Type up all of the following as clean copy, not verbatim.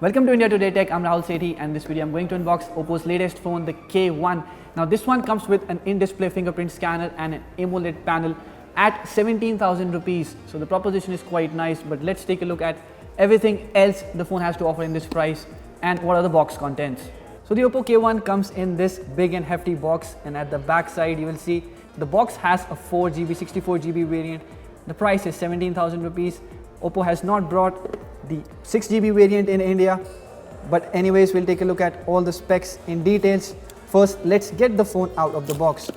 Welcome to India Today Tech. I'm Rahul Sethi, and in this video I'm going to unbox Oppo's latest phone, the K1. Now this one comes with an in-display fingerprint scanner and an AMOLED panel at 17,000 rupees. So the proposition is quite nice, but let's take a look at everything else the phone has to offer in this price and what are the box contents. So the Oppo K1 comes in this big and hefty box, and at the back side you will see the box has a 4GB, 64GB variant. The price is 17,000 rupees. Oppo has not brought the 6GB variant in India, but anyways we'll take a look at all the specs in details. First, let's get the phone out of the box.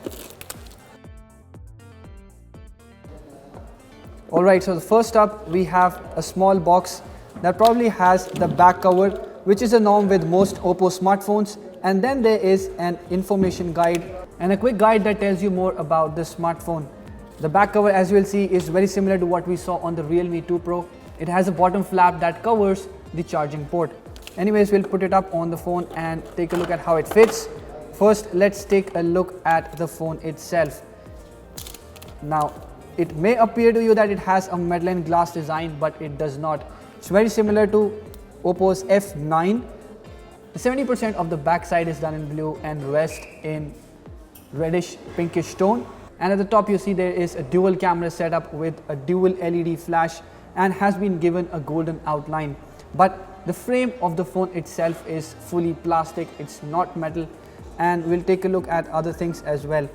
Alright, so first up we have a small box that probably has the back cover, which is a norm with most Oppo smartphones, and then there is an information guide and a quick guide that tells you more about the smartphone. The back cover, as you will see, is very similar to what we saw on the Realme 2 Pro. It has a bottom flap that covers the charging port. Anyways, we'll put it up on the phone and take a look at how it fits. First, let's take a look at the phone itself. Now, it may appear to you that it has a metal and glass design, but it does not. It's very similar to Oppo's F9. 70% of the backside is done in blue and rest in reddish pinkish tone. And at the top you see there is a dual camera setup with a dual LED flash and has been given a golden outline. But the frame of the phone itself is fully plastic, it's not metal, and we'll take a look at other things as well.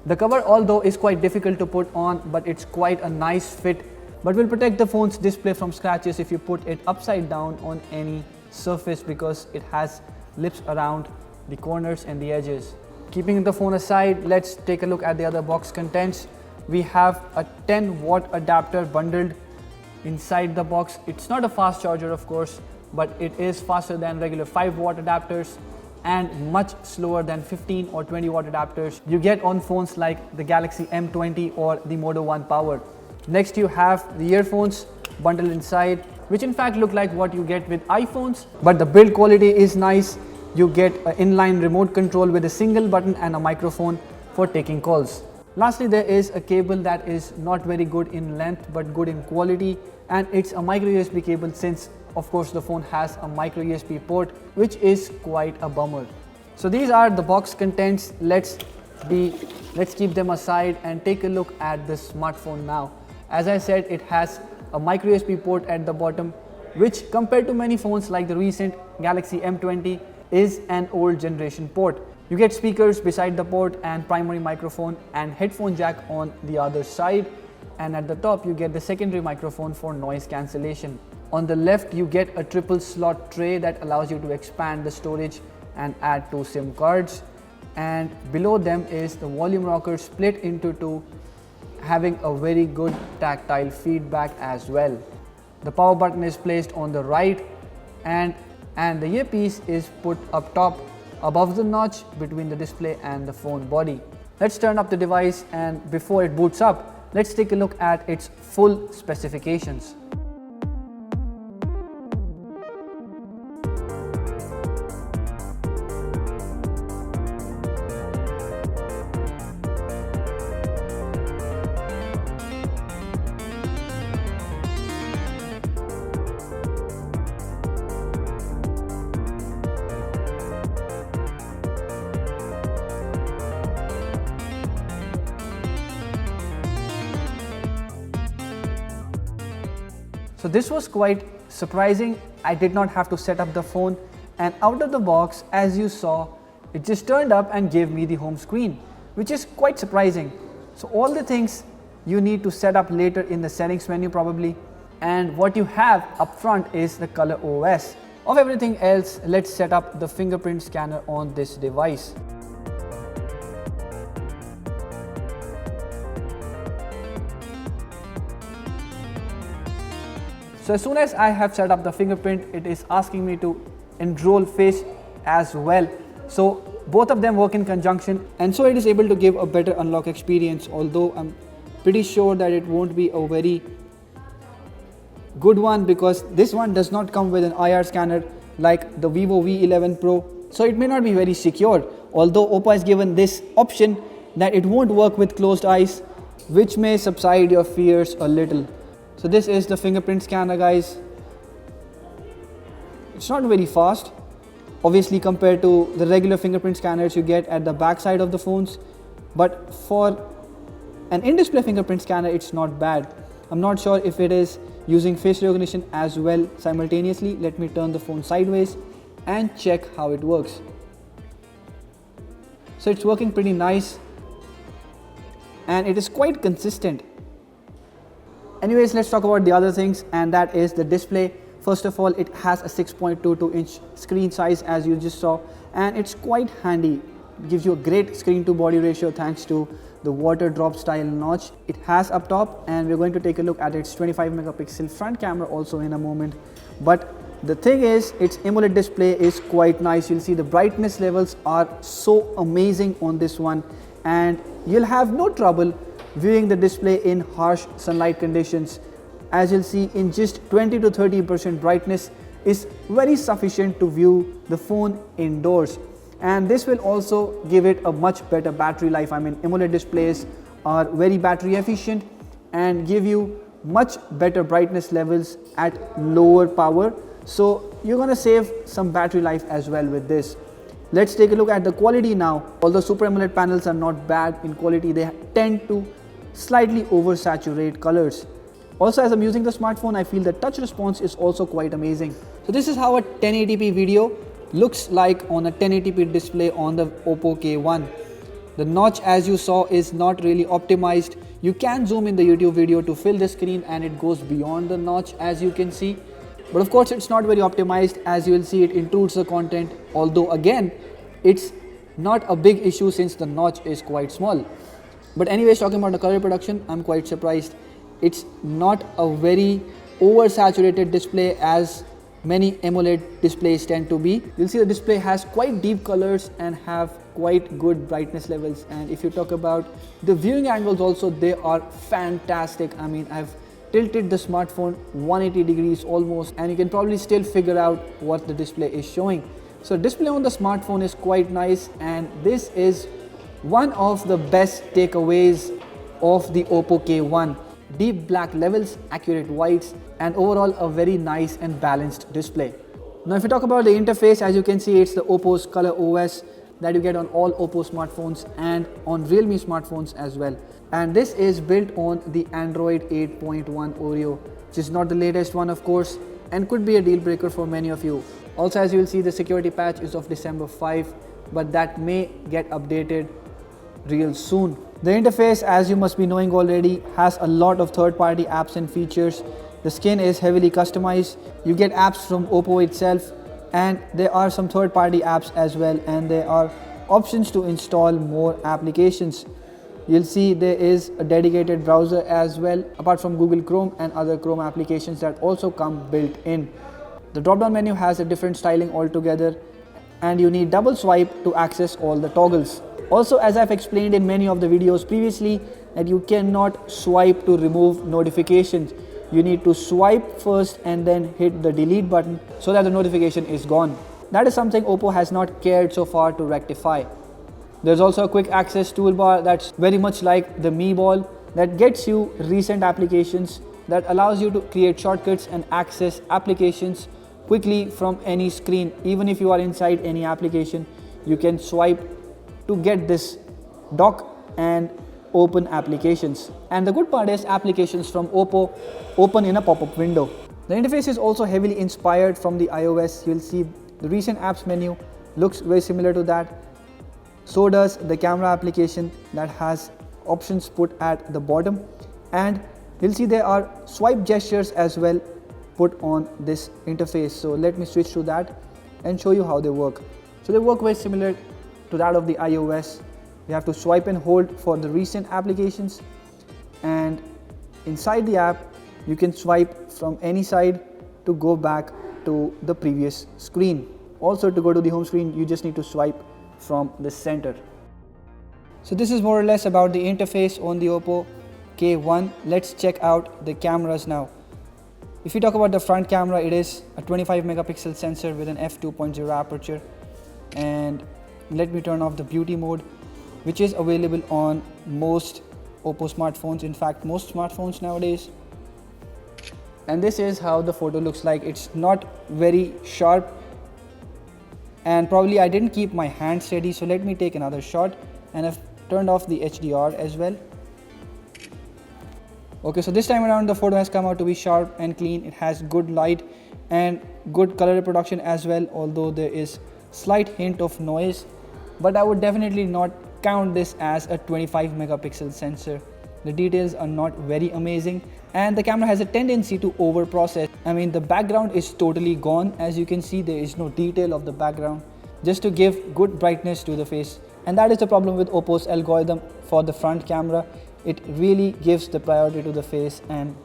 The cover, although, is quite difficult to put on, but it's quite a nice fit, but will protect the phone's display from scratches if you put it upside down on any surface, because it has lips around the corners and the edges. Keeping the phone aside, let's take a look at the other box contents. We have a 10-watt adapter bundled inside the box. It's not a fast charger, of course, but it is faster than regular 5-watt adapters and much slower than 15 or 20-watt adapters you get on phones like the Galaxy M20 or the Moto One Power. Next, you have the earphones bundled inside, which in fact look like what you get with iPhones, but the build quality is nice. You get an inline remote control with a single button and a microphone for taking calls. Lastly, there is a cable that is not very good in length but good in quality, and it's a micro USB cable, since of course the phone has a micro USB port, which is quite a bummer. So these are the box contents. Let's keep them aside and take a look at the smartphone now. As I said, it has a micro USB port at the bottom, which compared to many phones like the recent Galaxy M20 is an old generation port. You get speakers beside the port and primary microphone and headphone jack on the other side, and at the top you get the secondary microphone for noise cancellation. On the left you get a triple slot tray that allows you to expand the storage and add 2 SIM cards, and below them is the volume rocker split into 2, having a very good tactile feedback as well. The power button is placed on the right, and the earpiece is put up top above the notch between the display and the phone body. Let's turn up the device, and before it boots up, let's take a look at its full specifications. So this was quite surprising. I did not have to set up the phone, and out of the box, as you saw, it just turned up and gave me the home screen, which is quite surprising. So all the things you need to set up later in the settings menu probably, and what you have up front is the color OS. Of everything else, let's set up the fingerprint scanner on this device. So as soon as I have set up the fingerprint, it is asking me to enroll face as well. So both of them work in conjunction, and so it is able to give a better unlock experience, although I'm pretty sure that it won't be a very good one, because this one does not come with an IR scanner like the Vivo V11 Pro. So it may not be very secure, although Oppo has given this option that it won't work with closed eyes, which may subside your fears a little. So this is the fingerprint scanner, guys. It's not very fast, obviously compared to the regular fingerprint scanners you get at the back side of the phones, but for an in-display fingerprint scanner it's not bad. I'm not sure if it is using face recognition as well simultaneously. Let me turn the phone sideways and check how it works. So it's working pretty nice and it is quite consistent. Anyways, let's talk about the other things, and that is the display. First of all, it has a 6.22-inch screen size as you just saw, and it's quite handy. It gives you a great screen to body ratio thanks to the water drop style notch it has up top, and we're going to take a look at its 25 megapixel front camera also in a moment. But the thing is, its AMOLED display is quite nice. You'll see the brightness levels are so amazing on this one, and you'll have no trouble viewing the display in harsh sunlight conditions. As you'll see, in just 20 to 30% brightness is very sufficient to view the phone indoors. And this will also give it a much better battery life. I mean, AMOLED displays are very battery efficient and give you much better brightness levels at lower power. So you're gonna save some battery life as well with this. Let's take a look at the quality now. Although Super AMOLED panels are not bad in quality, they tend to slightly oversaturate colors. Also, as I'm using the smartphone, I feel the touch response is also quite amazing. So this is how a 1080p video looks like on a 1080p display on the Oppo K1. The notch, as you saw, is not really optimized. You can zoom in the YouTube video to fill the screen and it goes beyond the notch, as you can see. But of course, it's not very optimized. As you will see, it intrudes the content. Although again, it's not a big issue since the notch is quite small. But anyways, talking about the color production, I'm quite surprised. It's not a very oversaturated display as many AMOLED displays tend to be. You'll see the display has quite deep colors and have quite good brightness levels. And if you talk about the viewing angles also, they are fantastic. I mean, I've tilted the smartphone 180 degrees almost, and you can probably still figure out what the display is showing. So display on the smartphone is quite nice, and this is one of the best takeaways of the Oppo K1. Deep black levels, accurate whites, and overall a very nice and balanced display. Now if you talk about the interface, as you can see, it's the Oppo's Color OS that you get on all Oppo smartphones and on Realme smartphones as well. And this is built on the Android 8.1 Oreo, which is not the latest one of course, and could be a deal breaker for many of you. Also, as you will see, the security patch is of December 5, but that may get updated real soon. The interface, as you must be knowing already, has a lot of third-party apps and features. The skin is heavily customized. You get apps from Oppo itself, and there are some third-party apps as well, and there are options to install more applications. You'll see there is a dedicated browser as well, apart from Google Chrome and other Chrome applications that also come built in. The drop-down menu has a different styling altogether, and you need double swipe to access all the toggles. Also, as I've explained in many of the videos previously, that you cannot swipe to remove notifications. You need to swipe first and then hit the delete button so that the notification is gone. That is something Oppo has not cared so far to rectify. There's also a quick access toolbar that's very much like the Mi Ball that gets you recent applications, that allows you to create shortcuts and access applications quickly from any screen. Even if you are inside any application, you can swipe to get this dock and open applications. And the good part is applications from Oppo open in a pop-up window. The interface is also heavily inspired from the iOS. You'll see the recent apps menu looks very similar to that. So does the camera application that has options put at the bottom. And you'll see there are swipe gestures as well put on this interface. So let me switch to that and show you how they work. So they work very similar to that of the iOS. You have to swipe and hold for the recent applications, and inside the app you can swipe from any side to go back to the previous screen. Also, to go to the home screen, you just need to swipe from the center. So this is more or less about the interface on the Oppo K1. Let's check out the cameras now. If you talk about the front camera, it is a 25 megapixel sensor with an f2.0 aperture, and let me turn off the beauty mode, which is available on most Oppo smartphones. In fact, most smartphones nowadays. And this is how the photo looks like. It's not very sharp, and probably I didn't keep my hand steady, so let me take another shot. And I've turned off the HDR as well. Okay, so this time around the photo has come out to be sharp and clean. It has good light and good color reproduction as well, although there is slight hint of noise, but I would definitely not count this as a 25 megapixel sensor. The details are not very amazing, and the camera has a tendency to over process. I mean, the background is totally gone. As you can see, there is no detail of the background, just to give good brightness to the face. And that is the problem with Oppo's algorithm for the front camera. It really gives the priority to the face and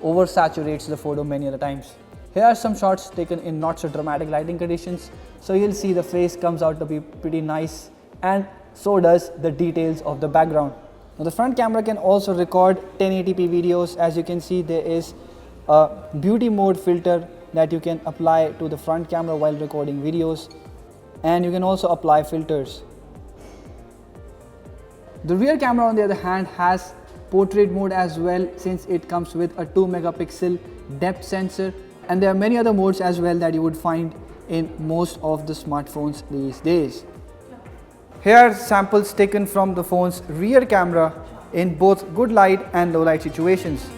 oversaturates the photo many other times. Here are some shots taken in not so dramatic lighting conditions, so you'll see the face comes out to be pretty nice, and so does the details of the background. Now the front camera can also record 1080p videos. As you can see, there is a beauty mode filter that you can apply to the front camera while recording videos, and you can also apply filters. The rear camera, on the other hand, has portrait mode as well, since it comes with a 2 megapixel depth sensor, and there are many other modes as well that you would find in most of the smartphones these days. Here are samples taken from the phone's rear camera in both good light and low light situations.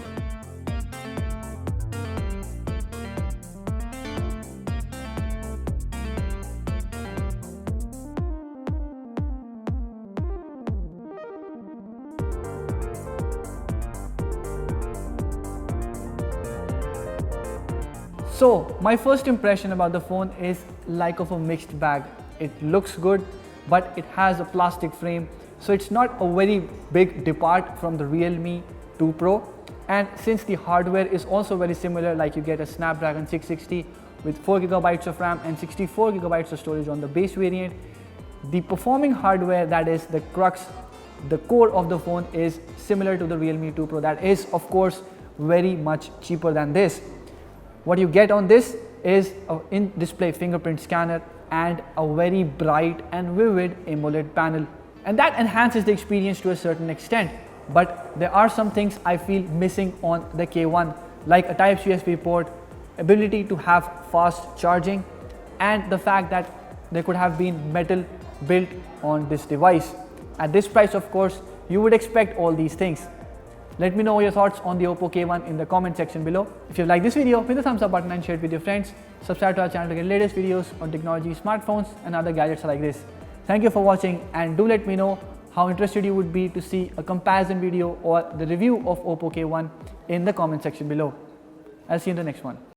So my first impression about the phone is like of a mixed bag. It looks good, but it has a plastic frame, so it's not a very big depart from the Realme 2 Pro. And since the hardware is also very similar, like you get a Snapdragon 660 with 4GB of RAM and 64GB of storage on the base variant, the performing hardware, that is the crux, the core of the phone, is similar to the Realme 2 Pro. That is, of course, very much cheaper than this. What you get on this is an in-display fingerprint scanner and a very bright and vivid AMOLED panel, and that enhances the experience to a certain extent. But there are some things I feel missing on the K1, like a Type-C USB port, ability to have fast charging, and the fact that there could have been metal built on this device. At this price, of course, you would expect all these things. Let me know your thoughts on the Oppo K1 in the comment section below. If you like this video, hit the thumbs up button and share it with your friends. Subscribe to our channel to get latest videos on technology, smartphones and other gadgets like this. Thank you for watching, and do let me know how interested you would be to see a comparison video or the review of Oppo K1 in the comment section below. I'll see you in the next one.